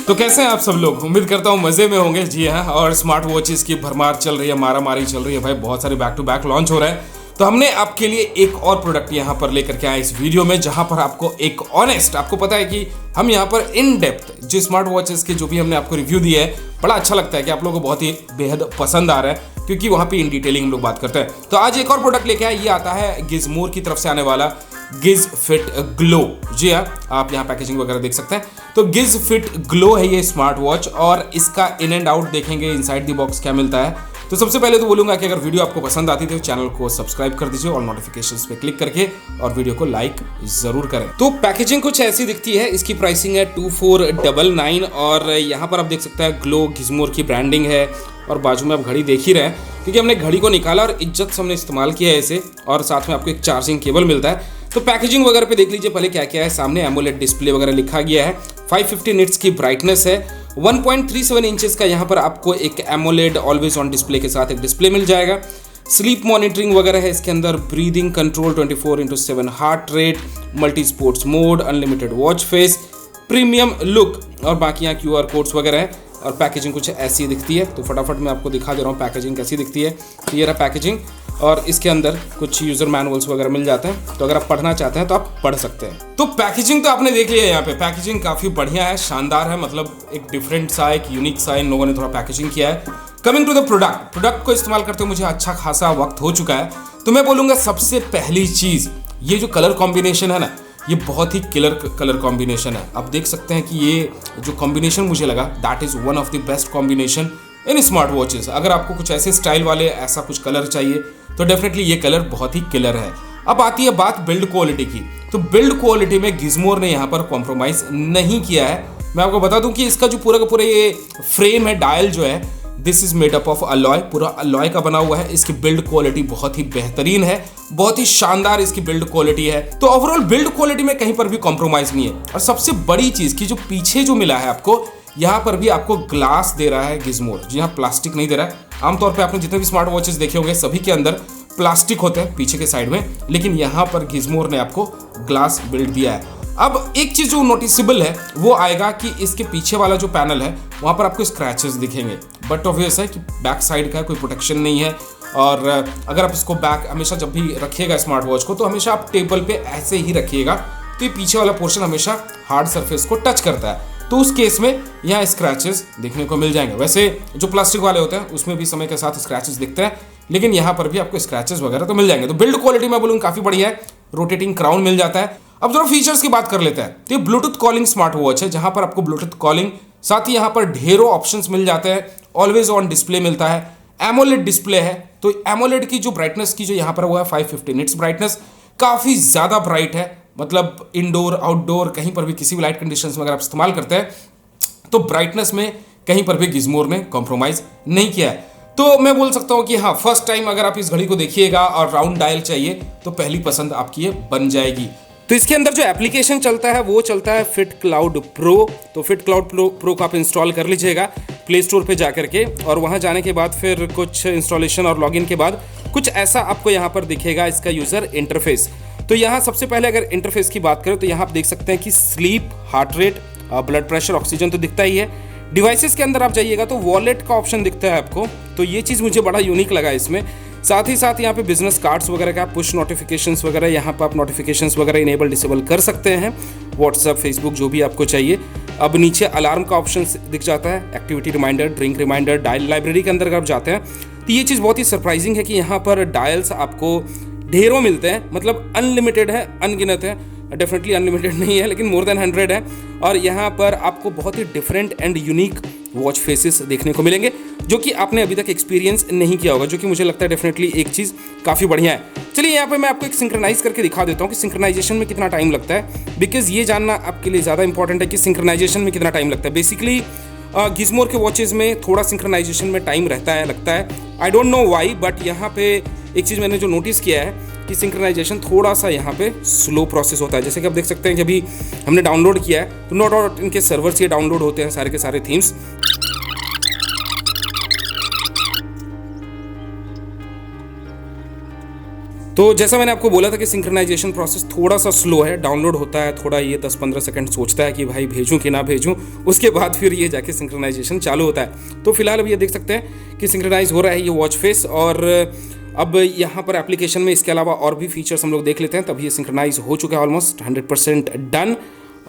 तो कैसे हैं आप सब लोग? उम्मीद करता हूँ मजे में होंगे। जी हाँ, और स्मार्ट वॉचेस की भरमार चल रही है, मारामारी चल रही है भाई। बहुत सारे बैक टू बैक लॉन्च हो रहे हैं। तो हमने आपके लिए एक और प्रोडक्ट यहाँ पर लेकर के आए इस वीडियो में, जहां पर आपको एक ऑनेस्ट, आपको पता है कि हम यहाँ पर इन डेप्थ जो स्मार्ट वॉचेस के जो भी हमने आपको रिव्यू दिए है, बड़ा अच्छा लगता है कि आप लोगों को बहुत ही बेहद पसंद आ रहा है, क्योंकि वहाँ पे इन डिटेलिंग हम लोग बात करते हैं। तो आज एक और प्रोडक्ट लेके आए, ये आता है गिज़मोर की तरफ से आने वाला गिज फिट ग्लो। जी हाँ, आप यहाँ पैकेजिंग वगैरह देख सकते हैं। तो गिज फिट ग्लो है ये स्मार्ट वॉच, और इसका इन एंड आउट देखेंगे इनसाइड द बॉक्स क्या मिलता है। तो सबसे पहले तो बोलूंगा कि अगर वीडियो आपको पसंद आती है तो चैनल को सब्सक्राइब कर दीजिए और नोटिफिकेशंस पे क्लिक करके और वीडियो को लाइक जरूर करें। तो पैकेजिंग कुछ ऐसी दिखती है। इसकी प्राइसिंग है 2499, और यहाँ पर आप देख सकते हैं ग्लो गिज़मोर की ब्रांडिंग है, और बाजू में आप घड़ी देख ही रहे हैं, क्योंकि हमने घड़ी को निकाला और इज्जत से हमने इस्तेमाल किया है इसे, और साथ में आपको एक चार्जिंग केबल मिलता है। तो पैकेजिंग वगैरह पे देख लीजिए पहले क्या क्या है। सामने एमोलेड डिस्प्ले वगैरह लिखा गया है, 550 निट्स की ब्राइटनेस है, 1.37 इंचेस का यहाँ पर आपको एक एमोलेड ऑलवेज ऑन डिस्प्ले के साथ एक डिस्प्ले मिल जाएगा। स्लीप मॉनिटरिंग वगैरह है इसके अंदर, breathing control, 24/7 heart rate, multi sports mode, unlimited watch face, premium look, और बाकी यहाँ QR कोड्स वगैरह है। और पैकेजिंग कुछ ऐसी दिखती है। तो फटाफट मैं आपको दिखा दे रहा हूँ पैकेजिंग कैसी दिखती है। तो ये रहा पैकेजिंग, और इसके अंदर कुछ यूजर मैनुअल्स वगैरह मिल जाते हैं। तो अगर आप पढ़ना चाहते हैं तो आप पढ़ सकते हैं। तो पैकेजिंग तो आपने देख लिया है। यहाँ पे पैकेजिंग काफ़ी बढ़िया है, शानदार है, मतलब एक डिफरेंट सा, एक यूनिक सा इन लोगों ने थोड़ा पैकेजिंग किया है। कमिंग टू द प्रोडक्ट को इस्तेमाल करते हुए मुझे अच्छा खासा वक्त हो चुका है। तो मैं बोलूँगा सबसे पहली चीज़, ये जो कलर कॉम्बिनेशन है ना, ये बहुत ही किलर कलर कॉम्बिनेशन है। आप देख सकते हैं कि ये जो कॉम्बिनेशन मुझे लगा, that is one of the best combination in smart watches. अगर आपको कुछ ऐसे स्टाइल वाले ऐसा कुछ कलर चाहिए तो डेफिनेटली ये कलर बहुत ही किलर है। अब आती है बात बिल्ड क्वालिटी की। तो बिल्ड क्वालिटी में गिज़मोर ने यहाँ पर कॉम्प्रोमाइज़ नहीं किया है। मैं आपको बता दूं कि इसका जो पूरा का पूरा ये फ्रेम है, डायल जो है, this is made up of alloy, पूरा अलॉय का बना हुआ है। इसकी बिल्ड क्वालिटी बहुत ही बेहतरीन है, बहुत ही शानदार इसकी बिल्ड क्वालिटी है। तो ओवरऑल बिल्ड क्वालिटी में कहीं पर भी कॉम्प्रोमाइज नहीं है। और सबसे बड़ी चीज की जो पीछे जो मिला है आपको, यहाँ पर भी आपको ग्लास दे रहा है गिज़मोर। जी हाँ, प्लास्टिक नहीं दे रहा है। आमतौर पे आपने जितने भी स्मार्ट वॉचेस देखे होंगे सभी के अंदर प्लास्टिक होते हैं पीछे के साइड में, लेकिन यहाँ पर गिज़मोर ने आपको ग्लास बिल्ड दिया है। अब एक चीज जो नोटिसेबल है वो आएगा कि इसके पीछे वाला जो पैनल है वहां पर आपको स्क्रैचेस दिखेंगे, बट ऑब्वियस है कि बैक साइड का कोई प्रोटेक्शन नहीं है। और अगर आप इसको बैक हमेशा जब भी रखिएगा स्मार्ट वॉच को, तो हमेशा आप टेबल पे ऐसे ही रखिएगा, तो ये पीछे वाला पोर्शन हमेशा हार्ड सरफेस को टच करता है। तो उस केस में यहाँ स्क्रैचेस देखने को मिल जाएंगे। वैसे जो प्लास्टिक वाले होते हैं उसमें भी समय के साथ स्क्रैचेस दिखते हैं, लेकिन यहाँ पर भी आपको स्क्रैचेस वगैरह तो मिल जाएंगे। तो बिल्ड क्वालिटी में बोलूँ काफी बढ़िया है, रोटेटिंग क्राउन मिल जाता है। अब जरा फीचर्स की बात कर लेते हैं। तो ये ब्लूटूथ कॉलिंग स्मार्ट वॉच है, जहां पर आपको ब्लूटूथ कॉलिंग, साथ ही यहाँ पर ढेरों ऑप्शंस मिल जाते हैं। ऑलवेज ऑन डिस्प्ले मिलता है, एमोलेड डिस्प्ले है। तो एमोलेड की जो ब्राइटनेस की जो यहाँ पर वो है 550 निट्स ब्राइटनेस, काफी ज्यादा ब्राइट है। मतलब इंडोर आउटडोर कहीं पर भी किसी भी लाइट कंडीशंस में अगर आप इस्तेमाल करते हैं तो ब्राइटनेस में कहीं पर भी गिज़मोर ने कॉम्प्रोमाइज नहीं किया है। तो मैं बोल सकता हूँ कि हाँ, फर्स्ट टाइम अगर आप इस घड़ी को देखिएगा और राउंड डायल चाहिए तो पहली पसंद आपकी ये बन जाएगी। तो इसके अंदर जो एप्लीकेशन चलता है वो चलता है फिट क्लाउड प्रो। तो फिट क्लाउड प्रो को आप इंस्टॉल कर लीजिएगा प्ले स्टोर पे जाकर के, और वहाँ जाने के बाद फिर कुछ इंस्टॉलेशन और लॉगिन के बाद कुछ ऐसा आपको यहाँ पर दिखेगा इसका यूज़र इंटरफेस। तो यहाँ सबसे पहले अगर इंटरफेस की बात करें तो यहाँ आप देख सकते हैं कि sleep, heart rate, blood pressure, oxygen तो दिखता ही है। डिवाइसेस के अंदर आप जाइएगा तो वॉलेट का ऑप्शन दिखता है आपको, तो ये चीज़ मुझे बड़ा यूनिक लगा इसमें। साथ ही साथ यहाँ पे बिजनेस कार्ड्स वगैरह का, पुश नोटिफिकेशंस वगैरह, यहाँ पर आप नोटिफिकेशंस वगैरह इनेबल डिसेबल कर सकते हैं, व्हाट्सएप, फेसबुक, जो भी आपको चाहिए। अब नीचे अलार्म का ऑप्शन दिख जाता है, activity reminder, drink reminder, dial library के अंदर अगर आप जाते हैं तो ये चीज़ बहुत ही सरप्राइजिंग है कि यहाँ पर डायल्स आपको ढेरों मिलते हैं। मतलब अनलिमिटेड है, अनगिनत है, डेफिनेटली अनलिमिटेड नहीं है, लेकिन मोर देन 100 है। और यहाँ पर आपको बहुत ही different and unique watch faces देखने को मिलेंगे, जो कि आपने अभी तक एक्सपीरियंस नहीं किया होगा, जो कि मुझे लगता है डेफिनेटली एक चीज़ काफ़ी बढ़िया है। चलिए यहाँ पे मैं आपको एक सिंक्रोनाइज करके दिखा देता हूँ कि सिंक्रोनाइजेशन में कितना टाइम लगता है, बिकॉज ये जानना आपके लिए ज़्यादा इंपॉर्टेंट है कि सिंक्रोनाइजेशन में कितना टाइम लगता है। बेसिकली गिज़मोर के वॉचेज़ में थोड़ा सिंक्रोनाइजेशन में टाइम रहता है, लगता है, I don't know why, but यहाँ पे एक चीज़ मैंने जो नोटिस किया है कि सिंक्रोनाइजेशन थोड़ा सा यहाँ पे स्लो प्रोसेस होता है। जैसे कि आप देख सकते हैं कि अभी हमने डाउनलोड किया है तो नो डाउट इनके सर्वर से डाउनलोड होते हैं सारे के सारे थीम्स। तो जैसा मैंने आपको बोला था कि सिंक्रोनाइजेशन प्रोसेस थोड़ा सा स्लो है, डाउनलोड होता है थोड़ा, ये 10-15 सेकंड सोचता है कि भाई भेजूं कि ना भेजूं, उसके बाद फिर ये जाके सिंक्रोनाइजेशन चालू होता है। तो फिलहाल अब ये देख सकते हैं कि सिंक्रोनाइज हो रहा है ये वॉच फेस। और अब यहाँ पर एप्लीकेशन में इसके अलावा और भी फीचर्स हम लोग देख लेते हैं। तब ये सिंक्रोनाइज हो चुका है ऑलमोस्ट 100% डन।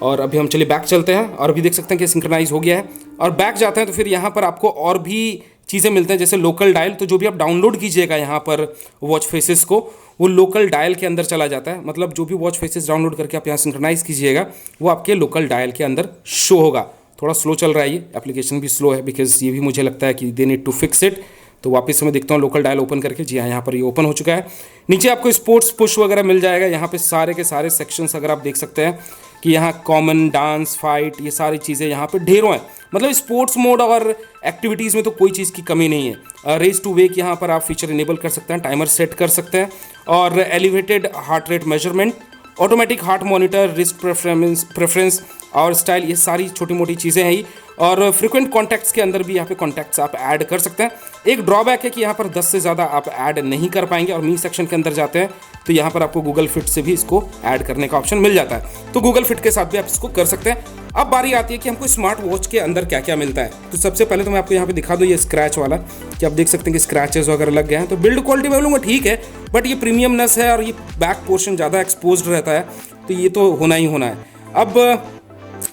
और अभी हम चलिए बैक चलते हैं और अभी देख सकते हैं कि सिंक्रोनाइज हो गया है। और बैक जाते हैं तो फिर यहाँ पर आपको और भी चीज़ें मिलते हैं, जैसे लोकल डायल। तो जो भी आप डाउनलोड कीजिएगा यहाँ पर वॉच फेसेस को, वो लोकल डायल के अंदर चला जाता है। मतलब जो भी वॉच फेसेस डाउनलोड करके आप यहाँ सिंक्रोनाइज कीजिएगा वो आपके लोकल डायल के अंदर शो होगा। थोड़ा स्लो चल रहा है, ये एप्लीकेशन भी स्लो है, बिकॉज ये भी मुझे लगता है कि they need to fix it. तो वापस से मैं देखता हूँ लोकल डायल ओपन करके। जी हाँ, यहाँ पर ये ओपन हो चुका है। नीचे आपको स्पोर्ट्स पुश वगैरह मिल जाएगा। यहाँ पे सारे के सारे सेक्शंस अगर आप देख सकते हैं कि यहाँ कॉमन, डांस, फाइट, ये सारी चीज़ें यहाँ पे ढेरों हैं। मतलब स्पोर्ट्स मोड और एक्टिविटीज़ में तो कोई चीज़ की कमी नहीं है। रेस टू वेक यहाँ पर आप फीचर इनेबल कर सकते हैं, टाइमर सेट कर सकते हैं, और elevated heart rate measurement, automatic heart monitor, wrist preference और स्टाइल, ये सारी छोटी मोटी चीज़ें हैं ही। और फ्रीक्वेंट कॉन्टैक्ट्स के अंदर भी यहाँ पे कॉन्टैक्ट्स आप ऐड कर सकते हैं। एक ड्रॉबैक है कि यहाँ पर 10 से ज़्यादा आप ऐड नहीं कर पाएंगे। और मी सेक्शन के अंदर जाते हैं तो यहाँ पर आपको गूगल फिट से भी इसको ऐड करने का ऑप्शन मिल जाता है। तो गूगल फिट के साथ भी आप इसको कर सकते हैं। अब बारी आती है कि हमको स्मार्ट वॉच के अंदर क्या क्या मिलता है। तो सबसे पहले तो मैं आपको यहाँ पे दिखा दूँ ये स्क्रैच वाला, कि आप देख सकते हैं कि स्क्रैचेस वगैरह लग गए हैं। तो बिल्ड क्वालिटी मैं बोलूँगा ठीक है, बट ये प्रीमियमनेस है और ये बैक पोर्शन ज़्यादा एक्सपोज्ड रहता है, तो ये तो होना ही होना है। अब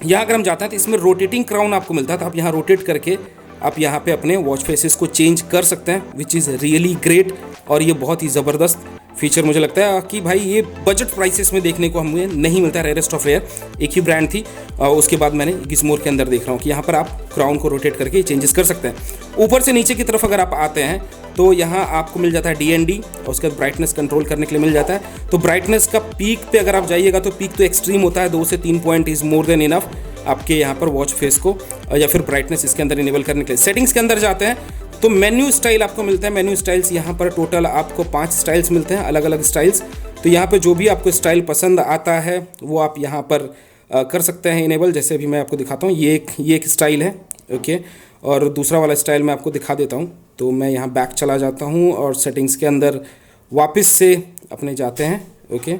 यहाँ अगर हम जाते हैं तो इसमें रोटेटिंग क्राउन आपको मिलता है। तो आप यहाँ रोटेट करके आप यहाँ पे अपने वॉच फेसेस को चेंज कर सकते हैं, विच इज़ रियली ग्रेट। और ये बहुत ही ज़बरदस्त फीचर मुझे लगता है कि भाई ये बजट प्राइसेस में देखने को हमें नहीं मिलता है। रेयरेस्ट ऑफ रेयर एक ही ब्रांड थी, उसके बाद मैंने गिस्मोर के अंदर देख रहा हूँ कि यहाँ पर आप क्राउन को रोटेट करके चेंजेस कर सकते हैं। ऊपर से नीचे की तरफ अगर आप आते हैं तो यहाँ आपको मिल जाता है DND, और उसके बाद ब्राइटनेस कंट्रोल करने के लिए मिल जाता है। तो ब्राइटनेस का पीक पे अगर आप जाइएगा तो पीक तो एक्सट्रीम होता है, 2 से 3 point is more than enough आपके यहाँ पर वॉच फेस को या फिर ब्राइटनेस इसके अंदर इनेबल करने के लिए। सेटिंग्स के अंदर जाते हैं तो मेन्यू स्टाइल आपको मिलता है। मेन्यू स्टाइल्स यहाँ पर टोटल आपको 5 स्टाइल्स मिलते हैं, अलग अलग स्टाइल्स। तो यहाँ पे जो भी आपको स्टाइल पसंद आता है वो आप यहाँ पर कर सकते हैं इनेबल। जैसे अभी मैं आपको दिखाता हूँ, ये एक स्टाइल है, ओके। और दूसरा वाला स्टाइल मैं आपको दिखा देता हूँ। तो मैं यहाँ बैक चला जाता हूँ और सेटिंग्स के अंदर वापस से अपने जाते हैं, ओके।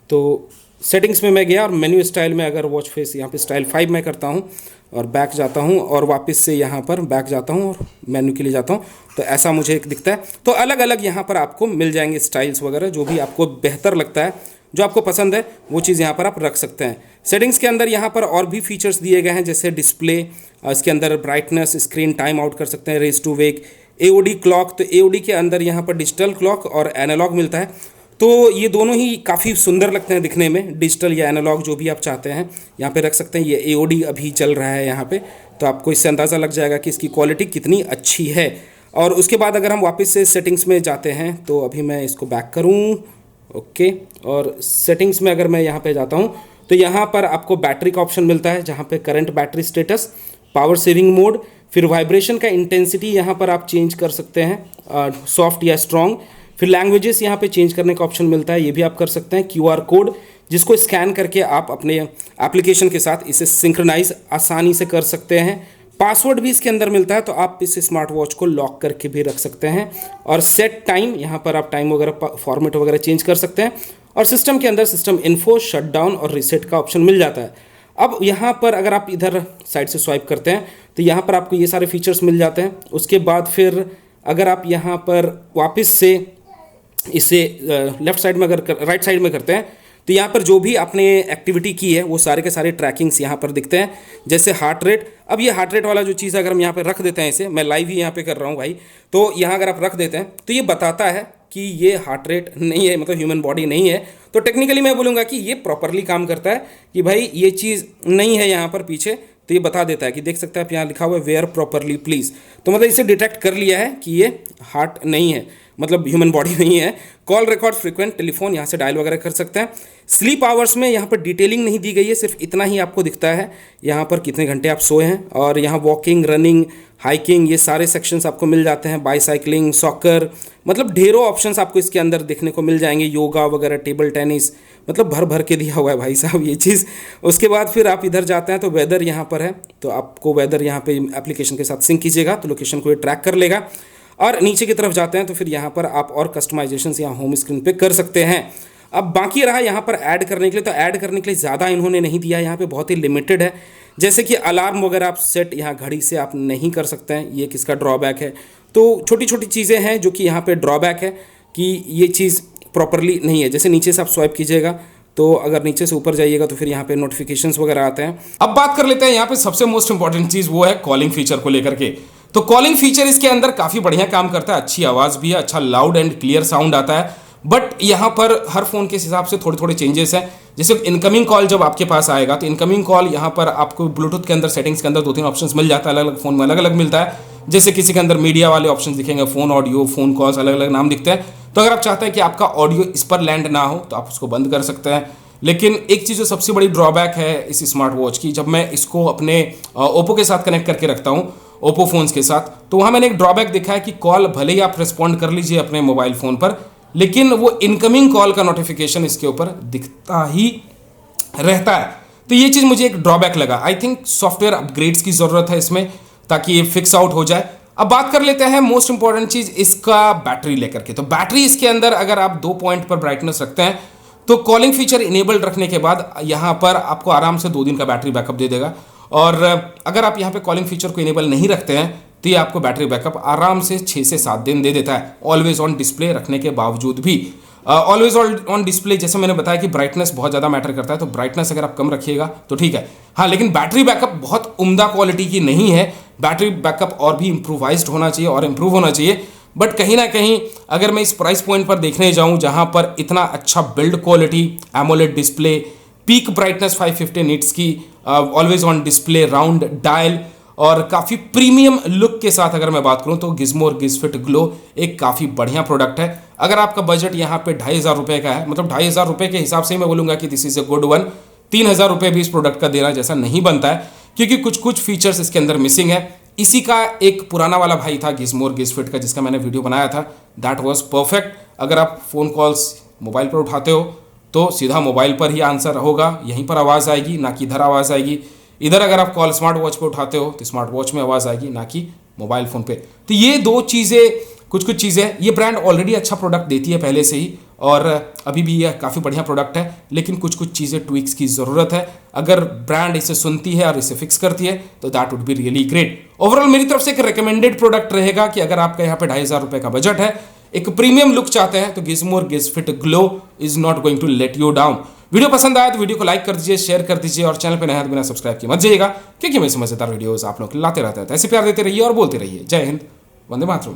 तो सेटिंग्स में मैं गया और मेन्यू स्टाइल में अगर वॉच फेस यहाँ पे स्टाइल 5 मैं करता हूँ और बैक जाता हूँ और वापस से यहाँ पर बैक जाता हूँ और मेन्यू के लिए जाता हूँ, तो ऐसा मुझे एक दिखता है। तो अलग अलग यहाँ पर आपको मिल जाएंगे स्टाइल्स वगैरह, जो भी आपको बेहतर लगता है, जो आपको पसंद है वो चीज़ यहाँ पर आप रख सकते हैं। सेटिंग्स के अंदर यहाँ पर और भी फीचर्स दिए गए हैं, जैसे डिस्प्ले, इसके अंदर ब्राइटनेस, स्क्रीन टाइम आउट कर सकते हैं, raise to wake, AOD clock. तो AOD के अंदर यहाँ पर डिजिटल क्लॉक और एनालॉग मिलता है। तो ये दोनों ही काफ़ी सुंदर लगते हैं दिखने में, डिजिटल या एनालॉग जो भी आप चाहते हैं यहाँ पे रख सकते हैं। ये AOD अभी चल रहा है यहाँ पे, तो आपको इससे अंदाज़ा लग जाएगा कि इसकी क्वालिटी कितनी अच्छी है। और उसके बाद अगर हम वापस से सेटिंग्स में जाते हैं तो अभी मैं इसको बैक करूँ, ओके। और सेटिंग्स में अगर मैं यहाँ पे जाता हूँ तो यहाँ पर आपको बैटरी का ऑप्शन मिलता है, जहाँ पे current battery status, power saving mode, फिर वाइब्रेशन का इंटेंसिटी यहाँ पर आप चेंज कर सकते हैं, सॉफ्ट या स्ट्रॉन्ग। फिर लैंग्वेजेस यहाँ पे चेंज करने का ऑप्शन मिलता है, ये भी आप कर सकते हैं। QR कोड, जिसको स्कैन करके आप अपने एप्लीकेशन के साथ इसे सिंक्रोनाइज आसानी से कर सकते हैं। पासवर्ड भी इसके अंदर मिलता है, तो आप इस स्मार्ट वॉच को लॉक करके भी रख सकते हैं। और सेट टाइम, यहाँ पर आप टाइम वगैरह फॉर्मेट वगैरह चेंज कर सकते हैं। और सिस्टम के अंदर सिस्टम इन्फो, शटडाउन और रीसेट का ऑप्शन मिल जाता है। अब यहाँ पर अगर आप इधर साइड से स्वाइप करते हैं तो यहाँ पर आपको ये सारे फीचर्स मिल जाते हैं। उसके बाद फिर अगर आप यहाँ पर वापस से इसे लेफ्ट साइड में अगर राइट साइड में करते हैं तो यहाँ पर जो भी आपने एक्टिविटी की है वो सारे के सारे ट्रैकिंग्स यहाँ पर दिखते हैं, जैसे हार्ट रेट। अब ये हार्ट रेट वाला जो चीज़ अगर हम यहाँ पे रख देते हैं, इसे मैं लाइव ही यहाँ पे कर रहा हूँ भाई, तो यहाँ अगर आप रख देते हैं तो ये बताता है कि ये हार्ट रेट नहीं है, मतलब ह्यूमन बॉडी नहीं है। तो टेक्निकली मैं बोलूँगा कि ये प्रॉपरली काम करता है कि भाई ये चीज़ नहीं है यहाँ पर पीछे, तो ये बता देता है कि देख सकते हैं आप यहाँ लिखा हुआ है वेयर प्रॉपरली प्लीज़। तो मतलब इसे डिटेक्ट कर लिया है कि ये हार्ट नहीं है, मतलब ह्यूमन बॉडी नहीं है। कॉल रिकॉर्ड, फ्रीक्वेंट टेलीफोन, यहाँ से डायल वगैरह कर सकते हैं। स्लीप आवर्स में यहाँ पर डिटेलिंग नहीं दी गई है, सिर्फ इतना ही आपको दिखता है यहाँ पर कितने घंटे आप सोए हैं। और यहाँ वॉकिंग, रनिंग, हाइकिंग, ये सारे सेक्शंस आपको मिल जाते हैं। बाईसाइकिलिंग, सॉकर, मतलब ढेरों ऑप्शंस आपको इसके अंदर देखने को मिल जाएंगे। योगा वगैरह, टेबल टेनिस, मतलब भर भर के दिया हुआ है भाई साहब ये चीज़। उसके बाद फिर आप इधर जाते हैं तो वेदर यहाँ पर है, तो आपको वेदर यहाँ पे एप्लीकेशन के साथ सिंक कीजिएगा तो लोकेशन को ये ट्रैक कर लेगा। और नीचे की तरफ जाते हैं तो फिर यहाँ पर आप और कस्टमाइजेशन यहाँ होम स्क्रीन पे कर सकते हैं। अब बाकी रहा यहाँ पर ऐड करने के लिए, तो ऐड करने के लिए ज़्यादा इन्होंने नहीं दिया, यहाँ पे बहुत ही लिमिटेड है। जैसे कि अलार्म वगैरह आप सेट यहाँ घड़ी से आप नहीं कर सकते हैं, ये किसका ड्रॉबैक है। तो छोटी छोटी चीज़ें हैं जो कि यहाँ पे ड्रॉबैक है कि ये चीज़ प्रॉपरली नहीं है। जैसे नीचे से आप स्वाइप कीजिएगा तो अगर नीचे से ऊपर जाइएगा तो फिर यहाँ पे नोटिफिकेशंस वगैरह आते हैं। अब बात कर लेते हैं यहाँ पे सबसे मोस्ट इंपॉर्टेंट चीज़, वो है कॉलिंग फीचर को लेकर के। तो कॉलिंग फीचर इसके अंदर काफ़ी बढ़िया काम करता है, अच्छी आवाज़ भी है, अच्छा लाउड एंड क्लियर साउंड आता है। बट यहाँ पर हर फ़ोन के हिसाब से थोड़े थोड़े चेंजेस हैं। जैसे इनकमिंग कॉल जब आपके पास आएगा तो इनकमिंग कॉल यहाँ पर आपको ब्लूटूथ के अंदर सेटिंग्स के अंदर 2-3 ऑप्शंस मिल जाता है, अलग अलग फ़ोन में अलग अलग मिलता है। जैसे किसी के अंदर मीडिया वाले ऑप्शन दिखेंगे, फ़ोन ऑडियो, फ़ोन कॉल्स, अलग अलग नाम दिखते हैं। तो अगर आप चाहते हैं कि आपका ऑडियो इस पर लैंड ना हो तो आप उसको बंद कर सकते हैं। लेकिन एक चीज़ जो सबसे बड़ी ड्रॉबैक है इस स्मार्ट वॉच की, जब मैं इसको अपने ओप्पो के साथ कनेक्ट करके रखता हूँ, ओप्पो फ़ोन्स के साथ, तो वहाँ मैंने एक ड्रॉबैक देखा है कि कॉल भले ही आप रिस्पॉन्ड कर लीजिए अपने मोबाइल फ़ोन पर, लेकिन वो इनकमिंग कॉल का नोटिफिकेशन इसके ऊपर दिखता ही रहता है। तो ये चीज़ मुझे एक ड्रॉबैक लगा। आई थिंक सॉफ्टवेयर अपग्रेड्स की ज़रूरत है इसमें, ताकि ये फिक्स आउट हो जाए। अब बात कर लेते हैं मोस्ट इंपॉर्टेंट चीज़, इसका बैटरी लेकर के। तो बैटरी इसके अंदर अगर आप 2 पॉइंट पर ब्राइटनेस रखते हैं तो कॉलिंग फीचर इनेबल्ड रखने के बाद यहाँ पर आपको आराम से 2 दिन का बैटरी बैकअप दे देगा। और अगर आप यहाँ पे कॉलिंग फीचर को इनेबल नहीं रखते हैं तो ये आपको बैटरी बैकअप आराम से 6 से 7 दिन दे देता है, ऑलवेज ऑन डिस्प्ले रखने के बावजूद भी। ऑलवेज ऑन डिस्प्ले, जैसे मैंने बताया कि ब्राइटनेस बहुत ज़्यादा मैटर करता है, तो ब्राइटनेस अगर आप कम रखिएगा तो ठीक है। हाँ, लेकिन बैटरी बैकअप बहुत उम्दा क्वालिटी की नहीं है। बैटरी बैकअप और भी इम्प्रूवाइज्ड होना चाहिए और इम्प्रूव होना चाहिए। बट कहीं ना कहीं अगर मैं इस प्राइस पॉइंट पर देखने जाऊं जहां पर इतना अच्छा build quality, AMOLED display, peak brightness 550 nits की, always on display, round dial और काफ़ी प्रीमियम लुक के साथ अगर मैं बात करूं तो Gizmore GizFit glow एक काफ़ी बढ़िया प्रोडक्ट है। अगर आपका बजट यहाँ पे 2500 रुपये का है, मतलब 2500 रुपये के हिसाब से मैं बोलूँगा कि this is a good one. 3000 रुपये भी इस प्रोडक्ट का देना जैसा नहीं बनता है, क्योंकि कुछ कुछ फीचर्स इसके अंदर मिसिंग है। इसी का एक पुराना वाला भाई था गिज़्मो और गिज़ फिट का, जिसका मैंने वीडियो बनाया था, दैट वाज परफेक्ट। अगर आप फ़ोन कॉल्स मोबाइल पर उठाते हो तो सीधा मोबाइल पर ही आंसर होगा, यहीं पर आवाज़ आएगी, ना कि इधर आवाज़ आएगी। इधर अगर आप कॉल स्मार्ट वॉच पर उठाते हो तो स्मार्ट वॉच में आवाज़ आएगी, ना कि मोबाइल फ़ोन पे। तो ये 2 चीज़ें, कुछ कुछ चीज़ें, ये ब्रांड ऑलरेडी अच्छा प्रोडक्ट देती है पहले से ही, और अभी भी यह काफ़ी बढ़िया प्रोडक्ट है। लेकिन कुछ कुछ चीज़ें ट्विक्स की ज़रूरत है। अगर ब्रांड इसे सुनती है और इसे फिक्स करती है तो that would be really great. Overall मेरी तरफ से एक रिकमेंडेड प्रोडक्ट रहेगा कि अगर आपका यहाँ पे 2500 रुपये का बजट है, एक प्रीमियम लुक चाहते हैं, तो Gizmore GizFit glow is not going to let you down. Video पसंद आया तो वीडियो को लाइक कर दीजिए, शेयर कर दीजिए, और चैनल पर नया बिना सब्सक्राइब किए मत जाइएगा, क्योंकि मैं मजेदार वीडियोस आप लोग लाते रहता है। ऐसे प्यार देते रहिए और बोलते रहिए। जय हिंद, वंदे मातरम।